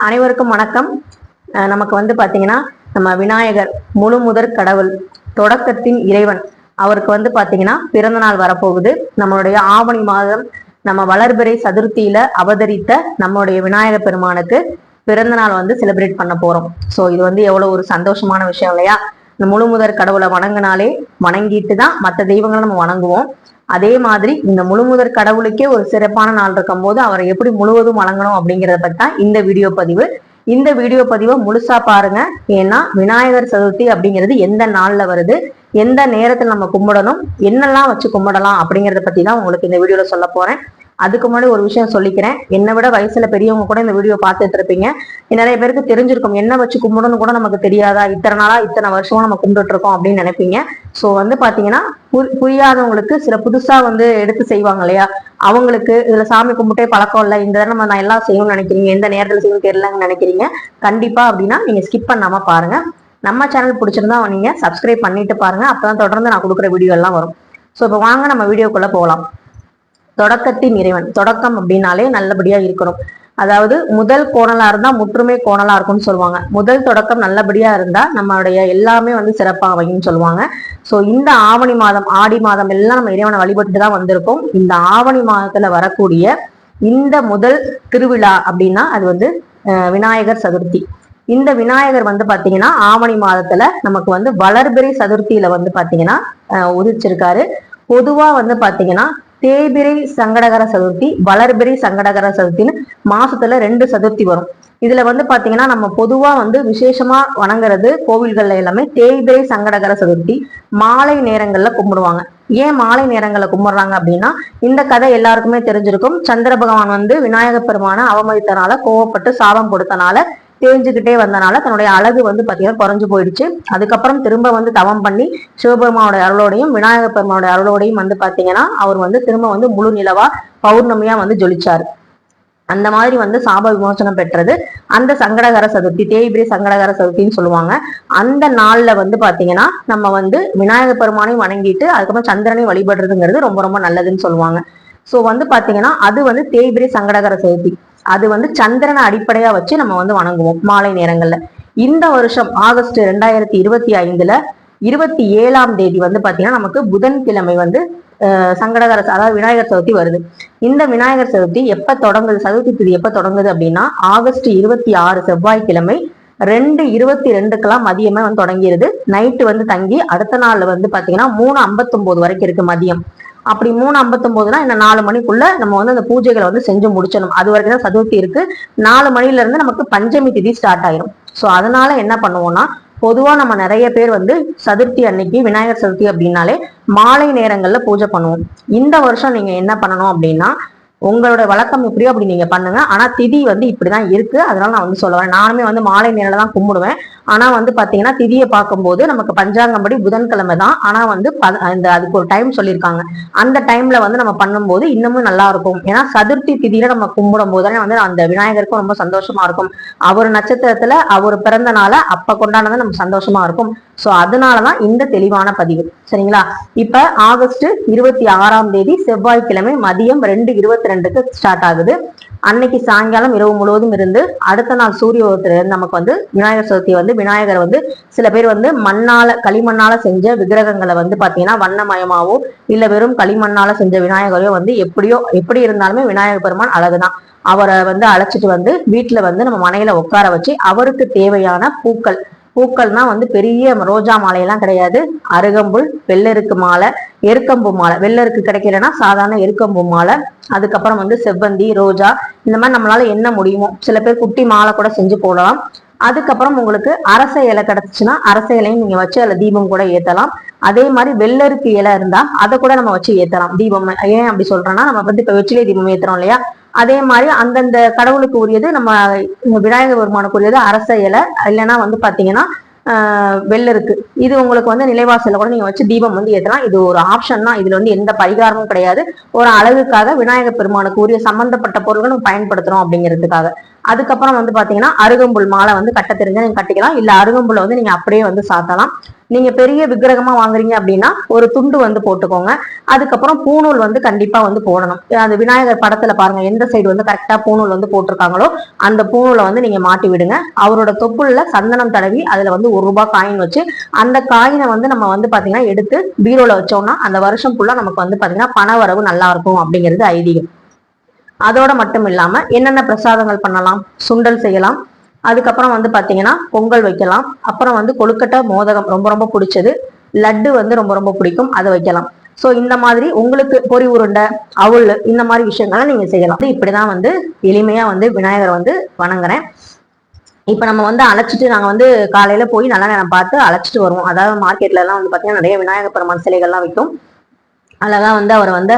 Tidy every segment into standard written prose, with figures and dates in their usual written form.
அனைவருக்கும் வணக்கம். நமக்கு பாத்தீங்கன்னா நம்ம விநாயகர் முழு முதற் கடவுள், தொடக்கத்தின் இறைவன். அவருக்கு பாத்தீங்கன்னா பிறந்த நாள் வரப்போகுது. நம்மளுடைய ஆவணி மாதம் நம்ம வளர்பிறை சதுர்த்தியில அவதரித்த நம்மளுடைய விநாயகர் பெருமானுக்கு பிறந்த நாள் செலிப்ரேட் பண்ண போறோம். ஸோ இது எவ்வளவு ஒரு சந்தோஷமான விஷயம் இல்லையா? இந்த முழு முதற் கடவுளை வணங்கினாலே வணங்கிட்டு தான் மற்ற தெய்வங்களை நம்ம வணங்குவோம். அதே மாதிரி இந்த முழு முதற் கடவுளுக்கே ஒரு சிறப்பான நாள் இருக்கும் போது அவரை எப்படி முழுவதும் வழங்கணும் அப்படிங்கிறத பத்தி தான் இந்த வீடியோ பதிவு. இந்த வீடியோ பதிவை முழுசா பாருங்க. ஏன்னா விநாயகர் சதுர்த்தி அப்படிங்கிறது எந்த நாள்ல வருது, எந்த நேரத்தில் நம்ம கும்பிடணும், என்னெல்லாம் வச்சு கும்பிடலாம் அப்படிங்கிறத பத்தி தான் உங்களுக்கு இந்த வீடியோல சொல்ல போறேன். அதுக்கு முன்னாடி ஒரு விஷயம் சொல்லிக்கிறேன். என்னை விட வயசுல பெரியவங்க கூட இந்த வீடியோ பார்த்துட்டு இருப்பீங்க. நிறைய பேருக்கு தெரிஞ்சிருக்கும், என்ன வச்சு கும்பிடணும் கூட நமக்கு தெரியாதா, இத்தனை நாளா இத்தனை வருஷமா நம்ம கும்பிட்டு இருக்கோம் அப்படின்னு நினைப்பீங்க. ஸோ பாத்தீங்கன்னா புரியாதவங்களுக்கு சில புதுசா எடுத்து செய்வாங்க இல்லையா, அவங்களுக்கு இதுல சாமி கும்பிட்டே பழக்கம் இல்லை, இந்த நம்ம நான் எல்லாம் செய்யணும்னு நினைக்கிறீங்க, எந்த நேரத்துல செய்யணும் தெரியலன்னு நினைக்கிறீங்க. கண்டிப்பா அப்படின்னா நீங்க ஸ்கிப் பண்ணாம பாருங்க. நம்ம சேனல் பிடிச்சிருந்தா நீங்க சப்ஸ்கிரைப் பண்ணிட்டு பாருங்க. அப்பதான் தொடர்ந்து நான் கொடுக்குற வீடியோ எல்லாம் வரும். ஸோ இப்போ வாங்க நம்ம வீடியோக்குள்ள போகலாம். தொடக்கத்தின் இறைவன், தொடக்கம் அப்படின்னாலே நல்லபடியா இருக்கணும். அதாவது முதல் கோணலா இருந்தா முற்றுமே கோணலா இருக்கும்னு சொல்லுவாங்க. முதல் தொடக்கம் நல்லபடியா இருந்தா நம்மளுடைய எல்லாமே சிறப்பா அமையும் சொல்லுவாங்க. சோ இந்த ஆவணி மாதம், ஆடி மாதம் எல்லாம் நம்ம இறைவனை வழிபட்டு தான் வந்திருக்கோம். இந்த ஆவணி மாதத்துல வரக்கூடிய இந்த முதல் திருவிழா அப்படின்னா அது விநாயகர் சதுர்த்தி. இந்த விநாயகர் பாத்தீங்கன்னா ஆவணி மாதத்துல நமக்கு வளர்பிறை சதுர்த்தியில பாத்தீங்கன்னா உதிச்சிருக்காரு. பொதுவா பாத்தீங்கன்னா தேய்பிரை சங்கடகர சதுர்த்தி, வளர்பிறை சங்கடகர சதுர்த்தின்னு மாசத்துல 2 சதுர்த்தி வரும். இதுல பாத்தீங்கன்னா நம்ம பொதுவா விசேஷமா வணங்குறது கோவில்கள்ல எல்லாமே தேய்பிரை சங்கடகர சதுர்த்தி மாலை நேரங்கள்ல கும்பிடுவாங்க. ஏன் மாலை நேரங்கள்ல கும்பிடுறாங்க அப்படின்னா, இந்த கதை எல்லாருக்குமே தெரிஞ்சிருக்கும். சந்திர பகவான் விநாயகர் பெருமான அவமதித்தனால, கோவப்பட்டு சாபம் கொடுத்தனால, தேஞ்சுக்கிட்டே வந்தனால தன்னுடைய அழகு பாத்தீங்கன்னா குறைஞ்சு போயிடுச்சு. அதுக்கப்புறம் திரும்ப தவம் பண்ணி சிவபெருமானோட அருளோடையும் விநாயகர் பெருமானோட அருளோடையும் பாத்தீங்கன்னா அவர் திரும்ப முழு நிலவா பௌர்ணமியா ஜொலிச்சாரு. அந்த மாதிரி சாப விமோசனம் பெற்றது அந்த சங்கடகர சதுர்த்தி, தேய்பிரை சங்கடகர சதுர்த்தின்னு சொல்லுவாங்க. அந்த நாள்ல பாத்தீங்கன்னா நம்ம விநாயகர் பெருமானையும் வணங்கிட்டு அதுக்கப்புறம் சந்திரனையும் வழிபடுறதுங்கிறது ரொம்ப ரொம்ப நல்லதுன்னு சொல்லுவாங்க. சோ பாத்தீங்கன்னா அது தேய்பிரை சங்கடகர சதுர்த்தி. அது சந்திரனை அடிப்படையா வச்சு நம்ம வணங்குவோம் மாலை நேரங்கள்ல. இந்த வருஷம் ஆகஸ்ட் 2025 27ஆம் தேதி பாத்தீங்கன்னா நமக்கு புதன்கிழமை சங்கடகர அதாவது விநாயகர் சதுர்த்தி வருது. இந்த விநாயகர் சதுர்த்தி எப்ப தொடங்குது, சதுர்த்தி திதி எப்ப தொடங்குது அப்படின்னா ஆகஸ்ட் 26 செவ்வாய்க்கிழமை 2:22 மதியமே தொடங்கிருது. நைட்டு தங்கி அடுத்த நாள் பாத்தீங்கன்னா 3:59 வரைக்கும் இருக்கு மதியம். அப்படி 3:59னா இந்த 4 மணிக்குள்ள நம்ம அந்த பூஜைகளை செஞ்சு முடிச்சணும். அது வரைக்கும் தான் சதுர்த்தி இருக்கு. 4 மணில இருந்து நமக்கு பஞ்சமி திதி ஸ்டார்ட் ஆயிரும். சோ அதனால என்ன பண்ணுவோம்னா, பொதுவா நம்ம நிறைய பேர் சதுர்த்தி அன்னைக்கு, விநாயகர் சதுர்த்தி அப்படின்னாலே மாலை நேரங்கள்ல பூஜை பண்ணுவோம். இந்த வருஷம் நீங்க என்ன பண்ணணும் அப்படின்னா, உங்களோட வழக்கம் எப்படியோ அப்படி நீங்க பண்ணுங்க. ஆனா திதி இப்படிதான் இருக்கு. அதனால நான் சொல்லுவேன், நானுமே மாலை நேரில தான் கும்பிடுவேன். ஆனா பாத்தீங்கன்னா திதியை பார்க்கும்போது நமக்கு பஞ்சாங்கம் படி புதன்கிழமை தான். ஆனா அதுக்கு ஒரு டைம் சொல்லியிருக்காங்க. அந்த டைம்ல நம்ம பண்ணும்போது இன்னமும் நல்லா இருக்கும். ஏன்னா சதுர்த்தி திதியில நம்ம கும்பிடும் போது அந்த விநாயகருக்கும் ரொம்ப சந்தோஷமா இருக்கும். அவர் நட்சத்திரத்துல அவர் பிறந்த நாள அப்ப கொண்டாடுறது நம்ம சந்தோஷமா இருக்கும். சோ அதனாலதான் இந்த தெளிவான பதிவு. சரிங்களா? இப்ப ஆகஸ்ட் 26ஆம் தேதி செவ்வாய்க்கிழமை மதியம் 2:22க்கு ஸ்டார்ட் ஆகுது. அன்னைக்கு சாயங்காலம் இரவு முழுவதும் இருந்து அடுத்த நாள் சூரிய உதயத்துல நமக்கு விநாயகர் சதுர்த்தி விநாயகர் சில பேர் மண்ணால, களிமண்ணால செஞ்ச விக்கிரகங்களை பாத்தீங்கன்னா வண்ணமயமாவோ இல்ல வெறும் களிமண்ணால செஞ்ச விநாயகரையோ எப்படியோ எப்படி இருந்தாலுமே விநாயகர் பெருமான் அழகுதான். அவரை அழைச்சிட்டு வீட்டுல நம்ம மனையில உட்கார வச்சு அவருக்கு தேவையான பூக்கள்னா பெரிய ரோஜா மாலையெல்லாம் கிடையாது. அருகம்புல், வெள்ளருக்கு மாலை, எருக்கம்பூ மாலை. வெள்ளருக்கு கிடைக்கலன்னா சாதாரண எருக்கம்பூ மாலை, அதுக்கப்புறம் செவ்வந்தி, ரோஜா, இந்த மாதிரி நம்மளால என்ன முடியுமோ. சில பேர் குட்டி மாலை கூட செஞ்சு போடலாம். அதுக்கப்புறம் உங்களுக்கு அரச இலை கிடைச்சுன்னா அரச இலையும் நீங்க வச்சு அதுல தீபம் கூட ஏத்தலாம். அதே மாதிரி வெள்ளருக்கு இலை இருந்தா அதை கூட நம்ம வச்சு ஏத்தலாம் தீபம். ஏன் அப்படி சொல்றோம்னா, நம்ம இப்ப வெற்றிலை தீபம் ஏத்துறோம் இல்லையா, அதே மாதிரி அந்தந்த கடவுளுக்கு உரியது, நம்ம விநாயகர் பெருமானுக்குரியது அரச இலை, இல்லைன்னா பாத்தீங்கன்னா வெள்ளருக்கு. இது உங்களுக்கு நிலைவாசல கூட நீங்க வச்சு தீபம் ஏத்தலாம். இது ஒரு ஆப்ஷன் தான். இதுல எந்த பரிகாரமும் கிடையாது. ஒரு அழகுக்காக விநாயகர் பெருமானுக்கு உரிய சம்பந்தப்பட்ட பொருட்கள் நம்ம பயன்படுத்துறோம் அப்படிங்கிறதுக்காக. அதுக்கப்புறம் வந்து பாத்தீங்கன்னா அருகம்புல் மாலை வந்து கட்ட தெரிஞ்சா நீங்க கட்டிக்கலாம், இல்ல அருகம்புல்ல வந்து நீங்க அப்படியே வந்து சாத்தலாம். நீங்க பெரிய விக்கிரகமா வாங்குறீங்க அப்படின்னா ஒரு துண்டு வந்து போட்டுக்கோங்க. அதுக்கப்புறம் பூணூல் வந்து கண்டிப்பா வந்து போடணும். அந்த விநாயகர் படத்துல பாருங்க எந்த சைடு வந்து கரெக்டா பூணூல் வந்து போட்டிருக்காங்களோ அந்த பூணூலை வந்து நீங்க மாட்டி விடுங்க. அவரோட தொப்புள்ள சந்தனம் தடவி அதுல வந்து ₹1 காயின் வச்சு அந்த காயினை வந்து நம்ம வந்து பாத்தீங்கன்னா எடுத்து பீரோல வச்சோம்னா அந்த வருஷம் ஃபுல்லா நமக்கு வந்து பாத்தீங்கன்னா பண வரவு நல்லா இருக்கும் அப்படிங்கிறது ஐதீகம். அதோட மட்டும் இல்லாம என்னென்ன பிரசாதங்கள் பண்ணலாம், சுண்டல் செய்யலாம், அதுக்கப்புறம் வந்து பாத்தீங்கன்னா பொங்கல் வைக்கலாம், அப்புறம் வந்து கொழுக்கட்டை மோதகம் ரொம்ப ரொம்ப பிடிச்சது, லட்டு வந்து ரொம்ப ரொம்ப பிடிக்கும், அதை வைக்கலாம். சோ இந்த மாதிரி உங்களுக்கு பொறி உருண்டை அவுள் இந்த மாதிரி விஷயங்களை நீங்க செய்யலாம். இப்படிதான் வந்து எளிமையா வந்து விநாயகரை வந்து வணங்குறேன். இப்ப நம்ம வந்து அழைச்சிட்டு நாங்க வந்து காலையில போய் நல்ல நேரம் பார்த்து அழைச்சிட்டு வருவோம். அதாவது மார்க்கெட்ல எல்லாம் வந்து பாத்தீங்கன்னா நிறைய விநாயகர் பெருமான் சிலைகள்லாம் விற்கும். அழகா வந்து அவரை வந்து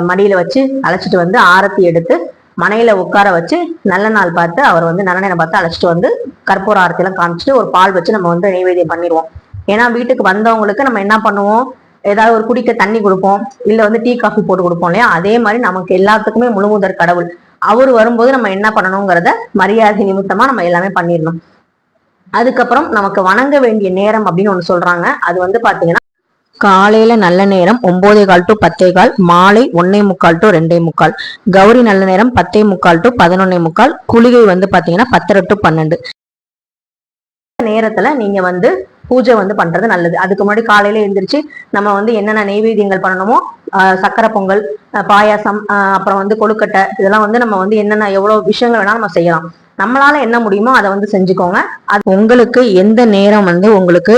மடியில வச்சு அழைச்சிட்டு வந்து ஆரத்தி எடுத்து மனையில உட்கார வச்சு நல்ல நாள் பார்த்து அவர் வந்து நல்ல நேரம் பார்த்து அழைச்சிட்டு வந்து கற்பூர ஆரத்தி எல்லாம் காமிச்சிட்டு ஒரு பால் வச்சு நம்ம வந்து நைவேத்தியம் பண்ணிடுவோம். ஏன்னா வீட்டுக்கு வந்தவங்களுக்கு நம்ம என்ன பண்ணுவோம், ஏதாவது ஒரு குடிக்க தண்ணி கொடுப்போம், இல்ல வந்து டீ காஃபி போட்டு கொடுப்போம் இல்லையா, அதே மாதிரி நமக்கு எல்லாத்துக்குமே முழுமுதற் கடவுள் அவர் வரும்போது நம்ம என்ன பண்ணணுங்கிறத மரியாதை நிமித்தமா நம்ம எல்லாமே பண்ணிடணும். அதுக்கப்புறம் நமக்கு வணங்க வேண்டிய நேரம் அப்படின்னு ஒண்ணு சொல்றாங்க. அது வந்து பாத்தீங்கன்னா காலையில நல்ல நேரம் 9:15 to 10:15, மாலை 1:45 to 2:45, கௌரி நல்ல நேரம் 10:45 to 11:45, குளிகை வந்து பாத்தீங்கன்னா 10:30 to 12. நேரத்துல நீங்க வந்து பூஜை வந்து பண்றது நல்லது. அதுக்கு முன்னாடி காலையில எழுந்திரிச்சு நம்ம வந்து என்னென்ன நெய்வேத்தியங்கள் பண்ணணுமோ சக்கரை பொங்கல், பாயாசம், அப்புறம் வந்து கொழுக்கட்டை, இதெல்லாம் வந்து நம்ம வந்து என்னென்ன எவ்வளவு விஷயங்கள் வேணாலும் நம்ம செய்யலாம். நம்மளால என்ன முடியுமோ அதை வந்து செஞ்சுக்கோங்க. அது உங்களுக்கு எந்த நேரம் வந்து உங்களுக்கு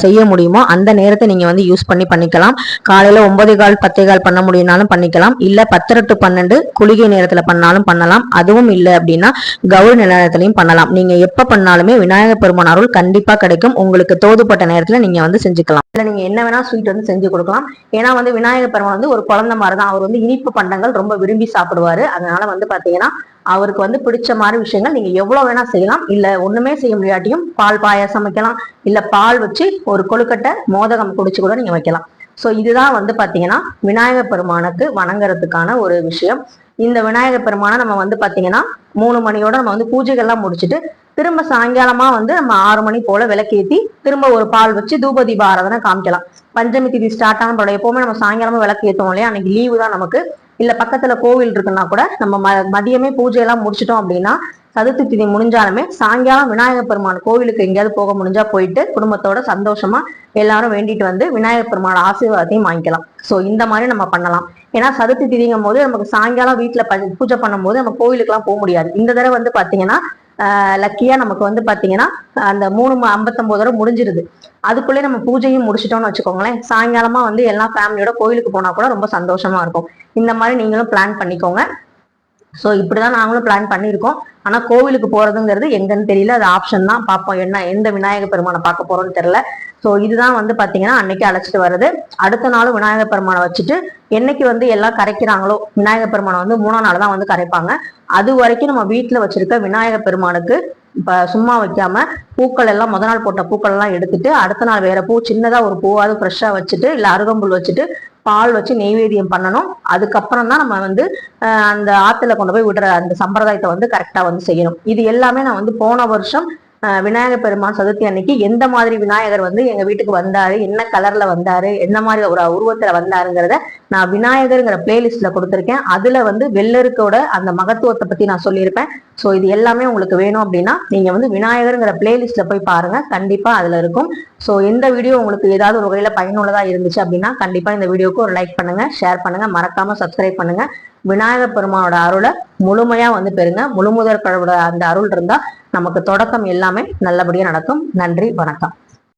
செய்ய முடியுமோ அந்த நேரத்தை நீங்க வந்து யூஸ் பண்ணி பண்ணிக்கலாம். காலையில 9:15 10:15 பண்ண முடியும்னாலும் பண்ணிக்கலாம், இல்ல 10:30 to 12 குளிகை நேரத்துல பண்ணாலும் பண்ணலாம். அதுவும் இல்லை அப்படின்னா கௌரி நேரத்திலையும் பண்ணலாம். நீங்க எப்ப பண்ணாலுமே விநாயகர் பெருமான் அருள் கண்டிப்பா கிடைக்கும். உங்களுக்கு தோதுப்பட்ட நேரத்துல நீங்க வந்து செஞ்சுக்கலாம். இல்ல நீங்க என்ன வேணா ஸ்வீட் வந்து செஞ்சு கொடுக்கலாம். ஏன்னா வந்து விநாயகர் பெருமான் வந்து ஒரு குழந்தை மாதிரிதான். அவர் வந்து இனிப்பு பண்டங்கள் ரொம்ப விரும்பி சாப்பிடுவாரு. அதனால வந்து பாத்தீங்கன்னா அவருக்கு வந்து பிடிச்ச மாதிரி விஷயங்கள் நீங்க எவ்வளவு வேணா செய்யலாம். இல்ல ஒண்ணுமே செய்ய முடியாட்டியும் பால் பாயாசம் வைக்கலாம், இல்ல பால் வச்சு ஒரு கொழுக்கட்டை மோதகம் குடிச்சு கூட நீங்க வைக்கலாம். சோ இதுதான் வந்து பாத்தீங்கன்னா விநாயகர் பெருமானுக்கு வணங்குறதுக்கான ஒரு விஷயம். இந்த விநாயகர் பெருமானை நம்ம வந்து பாத்தீங்கன்னா 3 மணியோட நம்ம வந்து பூஜைகள்லாம் முடிச்சுட்டு திரும்ப சாயங்காலமா வந்து நம்ம 6 மணி போல விளக்கேத்தி திரும்ப ஒரு பால் வச்சு தூப தீப ஆராதனை காமிக்கலாம். பஞ்சமி திதி ஸ்டார்ட் ஆன எப்பவுமே நம்ம சாயங்காலமா விளக்கு ஏற்றுவோம் இல்லையா, அன்னைக்கு லீவு தான் நமக்கு. இல்ல பக்கத்துல கோவில் இருக்குன்னா கூட நம்ம மதியமே பூஜை எல்லாம் முடிச்சிட்டோம் அப்படின்னா சதுர்த்தி திதி முடிஞ்சாலுமே சாயங்காலம் விநாயகர் பெருமான் கோவிலுக்கு எங்கேயாவது போக முடிஞ்சா போயிட்டு குடும்பத்தோட சந்தோஷமா எல்லாரும் வேண்டிட்டு வந்து விநாயகர் பெருமானோட ஆசீர்வாதத்தையும் வாங்கிக்கலாம். சோ இந்த மாதிரி நம்ம பண்ணலாம். ஏன்னா சதுர்த்தி திதிங்கும் போது நமக்கு சாயங்காலம் வீட்டுல பூஜை பண்ணும் போது நம்ம கோவிலுக்கு எல்லாம் போக முடியாது. இந்த தடவை வந்து பாத்தீங்கன்னா லக்கியா நமக்கு வந்து பாத்தீங்கன்னா அந்த 3:59 முடிஞ்சிருது. அதுக்குள்ளே நம்ம பூஜையும் முடிச்சிட்டோம்னு வச்சுக்கோங்களேன், சாயங்காலமா வந்து எல்லா ஃபேமிலியோட கோயிலுக்கு போனா கூட ரொம்ப சந்தோஷமா இருக்கும். இந்த மாதிரி நீங்களும் பிளான் பண்ணிக்கோங்க. சோ இப்படிதான் நாங்களும் பிளான் பண்ணியிருக்கோம். ஆனா கோவிலுக்கு போறதுங்கிறது எங்கன்னு தெரியல, அது ஆப்ஷன் தான். பார்ப்போம் என்ன எந்த விநாயகர் பெருமானை பார்க்க போறோம்னு தெரியல. சோ இதுதான் வந்து பாத்தீங்கன்னா அன்னைக்கு அழைச்சிட்டு வருது. அடுத்த நாளும் விநாயகர் பெருமானை வச்சுட்டு என்னைக்கு வந்து எல்லாம் கரைக்கிறாங்களோ விநாயகர் பெருமானை வந்து 3ஆம் நாள் தான் வந்து கரைப்பாங்க. அது வரைக்கும் நம்ம வீட்டுல வச்சிருக்க விநாயகர் பெருமானுக்கு இப்ப சும்மா வைக்காம பூக்கள் எல்லாம் முத நாள் போட்ட பூக்கள் எல்லாம் எடுத்துட்டு அடுத்த நாள் வேற பூ சின்னதா ஒரு பூவாவது ஃப்ரெஷ்ஷா வச்சுட்டு இல்ல அருகம்புல் வச்சுட்டு பால் வச்சு நெய்வேத்தியம் பண்ணணும். அதுக்கப்புறம் தான் நம்ம வந்து அந்த ஆத்துல கொண்டு போய் விடுற அந்த சம்பிரதாயத்தை வந்து கரெக்டா வந்து செய்யணும். இது எல்லாமே நான் வந்து போன வருஷம் விநாயகர் பெருமான் சதுர்த்தி அன்னைக்கு எந்த மாதிரி விநாயகர் வந்து எங்க வீட்டுக்கு வந்தாரு, என்ன கலர்ல வந்தாரு, எந்த மாதிரி ஒரு உருவத்துல வந்தாருங்கிறத நான் விநாயகர்ங்கிற பிளேலிஸ்ட்ல கொடுத்துருக்கேன். அதுல வந்து வெள்ளருக்கோட அந்த மகத்துவத்தை பத்தி நான் சொல்லியிருப்பேன். சோ இது எல்லாமே உங்களுக்கு வேணும் அப்படின்னா நீங்க வந்து விநாயகர்ங்கிற பிளேலிஸ்ட்ல போய் பாருங்க, கண்டிப்பா அதுல இருக்கும். சோ எந்த வீடியோ உங்களுக்கு ஏதாவது ஒரு வகையில பயனுள்ளதா இருந்துச்சு அப்படின்னா கண்டிப்பா இந்த வீடியோக்கு ஒரு லைக் பண்ணுங்க, ஷேர் பண்ணுங்க, மறக்காம சப்ஸ்கிரைப் பண்ணுங்க. விநாயகர் பெருமானோட அருளை முழுமையா வந்து பெறுங்க. முழுமுதற் கடவுளோட அந்த அருள் இருந்தா நமக்கு தொடக்கம் எல்லாமே நல்லபடியா நடக்கும். நன்றி, வணக்கம்.